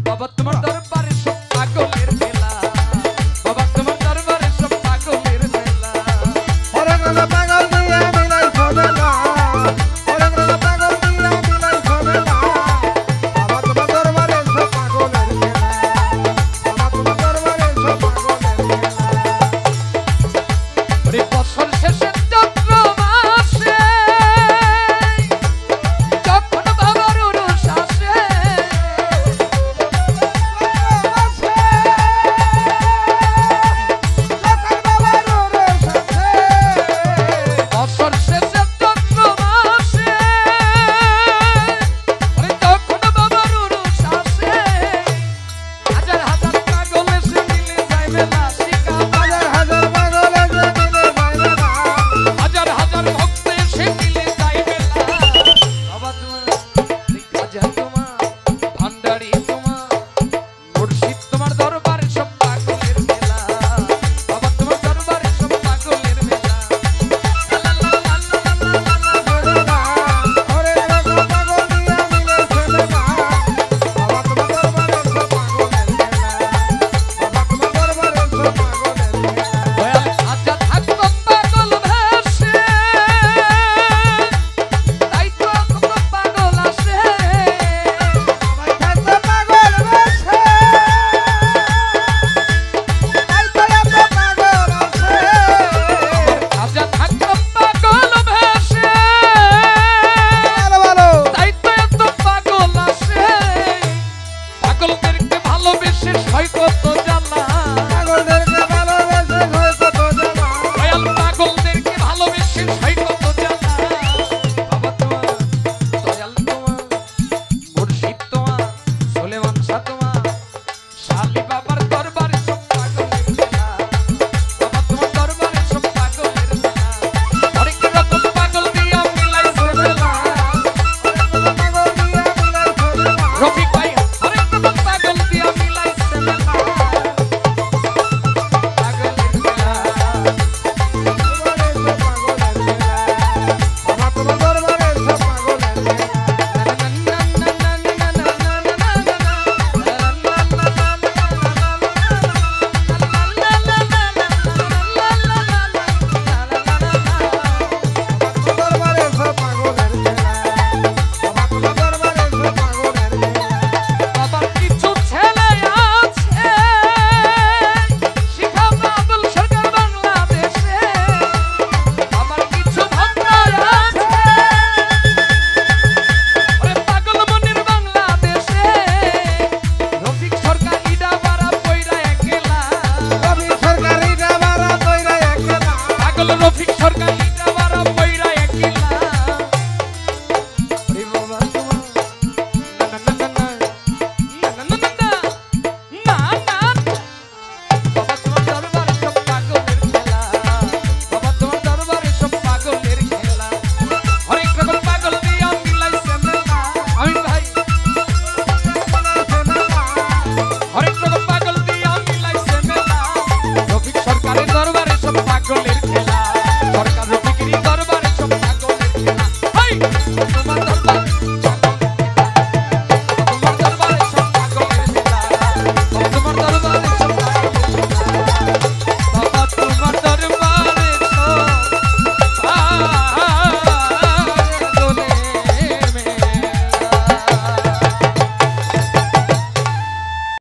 বাবা তোমার দরবারে সব পাগলের খেলা বাবা তোমার দরবারে সব পাগলের খেলা অনেক রাজা পাগল দিয়া মিলাই ছবে না অনেক রাজা পাগল দিয়া মিলাই ছবে না বাবা তোমার দরবারে সব পাগলের খেলা বাবা তোমার দরবারে সব পাগলের খেলা ওরে বছর শেষে চৈত্র মাসে যখন বাবার উরুস আসে বছর শেষে চৈত্র মাসে ওরে যখন বাবার উরুস আসে হাজার হাজার পাগল এসে মিলে যায় মেলা শিকা হাজার হাজার পাগল এসে মিলে যায় মেলা হাজার হাজার ভক্ত এসে মিলে যায় মেলা বাবা তোমার খাজা তোমার ভান্ডারি তোমার মুর্শিদ তোমার দরবারে সব পাগলের মেলা বাবা তোমার দরবারে সব পাগলের মেলা অনেক রাজা পাগল দিয়া মিলাই ছবে না বাবা তোমার দরবারে সব পাগলের খেলা বাবা তোমার দরবারে সব পাগলের খেলা দয়াল খাজা থাকতো পাগল ভেসে তাই তো কত পাগল আসে সবাই থাকতে পাগল বেশে তাই তো এত পাগল আছে খাজা থাকতো পাগল ভেসে ভালো ভালো তাই তো এত পাগল আসে পাগলদেরকে ভালোবেসে সয় কত জ্বালা পাগলদেরকে ভালোবেসে হয় কত জ্বালা দয়াল পাগলদেরকে ভালোবেসে সয় কত জ্বালা বাবা তোমার দয়াল তোমার মুর্শিদ তোমার সুলেমান শাহ তোমার শালি বাবার দরবারে সব পাগলের মেলা বাবা তোমার দরবারে সব পাগলের মেলা অনেক রকম পাগল দিয়া মিলাইছে মেলা পাগল দিয়া মিলাই ছবে না রফিক ভাই অনেক রকম পাগল দিয়া মিলাইছে মেলা পাগলের মেলা দরবারে সব পাগলের খেলা বাবা তোমার দরবারে সব পাগলের খেলা দরবারে সব পাগলের খেলা বাবা তোমার দরবারে সব পাগলের খেলা বাবার কিছু ছেলে আছে শিখা বাবুল সরকার বাংলাদেশে বাবার কিছু ভক্ত আছে ওরে পাগল মনির বাংলাদেশে রফিক সরকার ইডা বারা পয়রা একলা রবি সরকারি ডাবারা কইরা একলা পাগল রফিক সরকার ইডা বারা পয়রা একলা ওরে বাবা তোমার না বাবা তোমার দরবারে সব পাগলের খেলা বাবা তোমার দরবারে সব পাগলের খেলা অনেক রকম পাগল দিয়া মিলাইছে মেলা আমিন ভাই অনেক রকম পাগল দিয়া মিলাইছে মেলা রফিক সরকারের দরবারে সব পাগলের খেলা সরকার রফিকের দরবারে সব পাগলের খেলা হাই তোমার দরবার